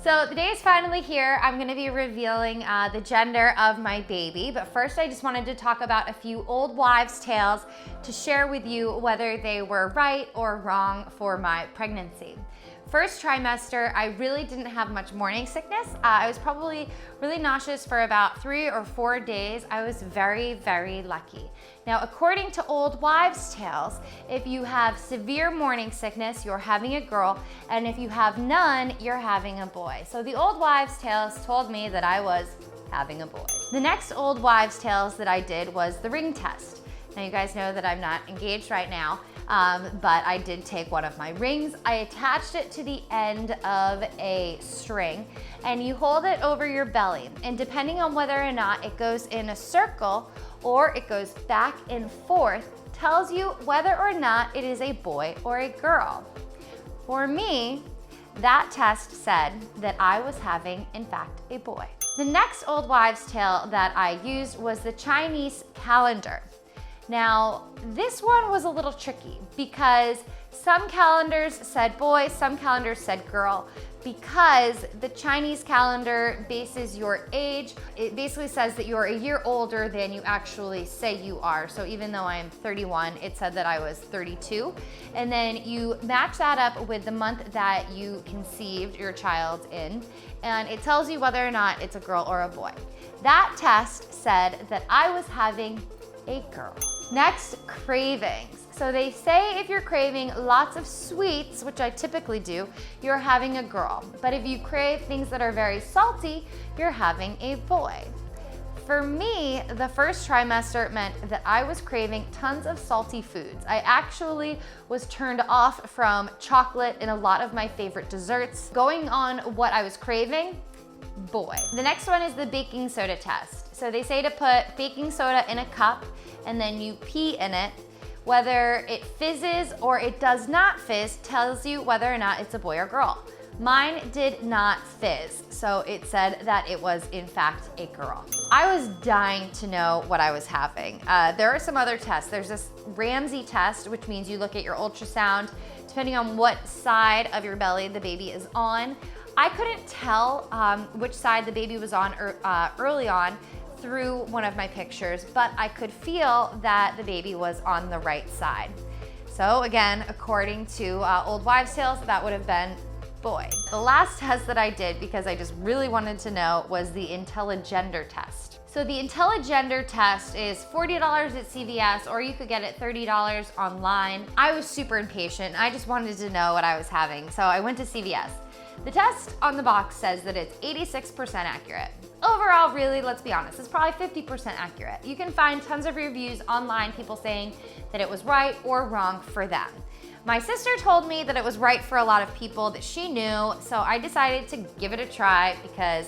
So the day is finally here. I'm gonna be revealing the gender of my baby, but first I just wanted to talk about a few old wives' tales to share with you whether they were right or wrong for my pregnancy. First trimester, I really didn't have much morning sickness. I was probably really nauseous for about 3 or 4 days. I was very, very lucky. Now, according to old wives' tales, if you have severe morning sickness, you're having a girl, and if you have none, you're having a boy. So the old wives' tales told me that I was having a boy. The next old wives' tales that I did was the ring test. Now, you guys know that I'm not engaged right now, but I did take one of my rings. I attached it to the end of a string, and you hold it over your belly. And depending on whether or not it goes in a circle or it goes back and forth, tells you whether or not it is a boy or a girl. For me, that test said that I was having, in fact, a boy. The next old wives' tale that I used was the Chinese calendar. Now, this one was a little tricky because some calendars said boy, some calendars said girl, because the Chinese calendar bases your age. It basically says that you're a year older than you actually say you are. So even though I'm 31, it said that I was 32. And then you match that up with the month that you conceived your child in, and it tells you whether or not it's a girl or a boy. That test said that I was having a girl. Next, cravings. So they say if you're craving lots of sweets, which I typically do, you're having a girl. But if you crave things that are very salty, you're having a boy. For me, the first trimester meant that I was craving tons of salty foods. I actually was turned off from chocolate and a lot of my favorite desserts. Going on what I was craving, boy. The next one is the baking soda test. So they say to put baking soda in a cup and then you pee in it. Whether it fizzes or it does not fizz tells you whether or not it's a boy or girl. Mine did not fizz, so it said that it was in fact a girl. I was dying to know what I was having. There are some other tests. There's this Ramsey test, which means you look at your ultrasound, depending on what side of your belly the baby is on. I couldn't tell which side the baby was on early on through one of my pictures, but I could feel that the baby was on the right side. So again, according to old wives' tales, that would have been boy. The last test that I did, because I just really wanted to know, was the intelligender test. So the intelligender test is $40 at CVS, or you could get it $30 online. I was super impatient. I just wanted to know what I was having, so I went to CVS. The test on the box says that it's 86% accurate. Overall, really, let's be honest, it's probably 50% accurate. You can find tons of reviews online, people saying that it was right or wrong for them. My sister told me that it was right for a lot of people that she knew, so I decided to give it a try because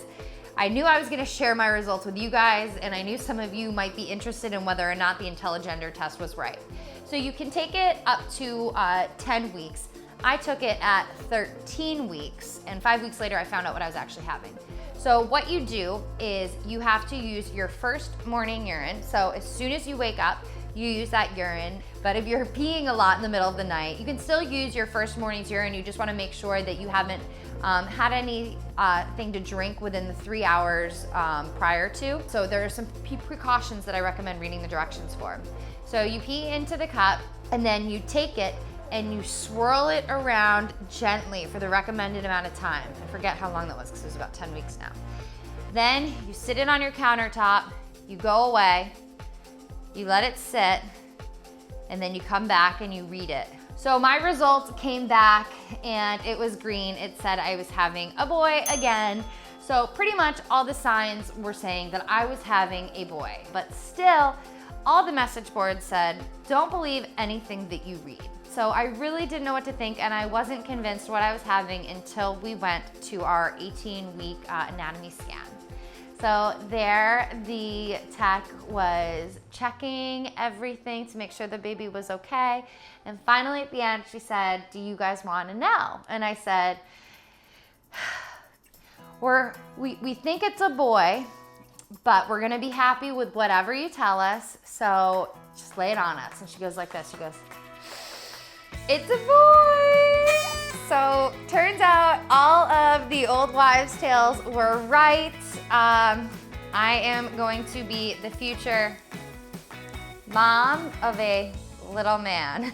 I knew I was gonna share my results with you guys, and I knew some of you might be interested in whether or not the intelligender test was right. So you can take it up to 10 weeks. I took it at 13 weeks, and 5 weeks later I found out what I was actually having. So what you do is you have to use your first morning urine. So as soon as you wake up, you use that urine. But if you're peeing a lot in the middle of the night, you can still use your first morning's urine. You just wanna make sure that you haven't had anything to drink within the 3 hours prior to. So there are some precautions that I recommend reading the directions for. So you pee into the cup, and then you take it and you swirl it around gently for the recommended amount of time. I forget how long that was because it was about 10 weeks now. Then you sit it on your countertop, you go away, you let it sit, and then you come back and you read it. So my results came back and it was green. It said I was having a boy again. So pretty much all the signs were saying that I was having a boy, but still all the message boards said, don't believe anything that you read. So I really didn't know what to think, and I wasn't convinced what I was having until we went to our 18-week anatomy scan. So there, the tech was checking everything to make sure the baby was okay. And finally at the end, she said, do you guys want to know? And I said, we think it's a boy, but we're gonna be happy with whatever you tell us, so just lay it on us. And she goes like this, she goes, it's a boy! So turns out all of the old wives' tales were right. I am going to be the future mom of a little man.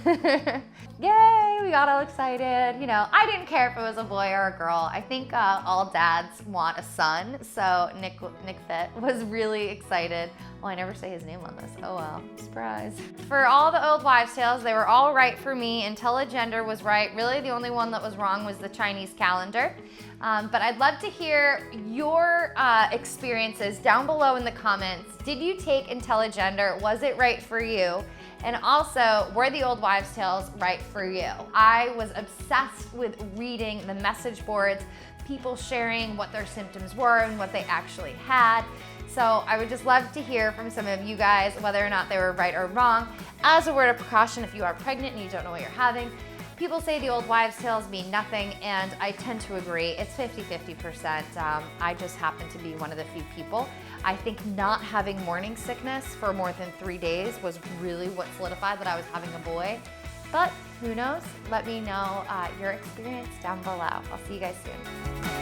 Yay, we got all excited. You know, I didn't care if it was a boy or a girl. I think all dads want a son, so Nick Fit was really excited. Well, I never say his name on this. Oh well, surprise. For all the old wives' tales, they were all right for me. Intelligender was right. Really, the only one that was wrong was the Chinese calendar. But I'd love to hear your experiences down below in the comments. Did you take Intelligender? Was it right for you? And also, were the old wives' tales right for you? I was obsessed with reading the message boards, people sharing what their symptoms were and what they actually had. So I would just love to hear from some of you guys whether or not they were right or wrong. As a word of precaution, if you are pregnant and you don't know what you're having, people say the old wives' tales mean nothing, and I tend to agree. It's 50-50%. I just happen to be one of the few people. I think not having morning sickness for more than 3 days was really what solidified that I was having a boy. But who knows? Let me know your experience down below. I'll see you guys soon.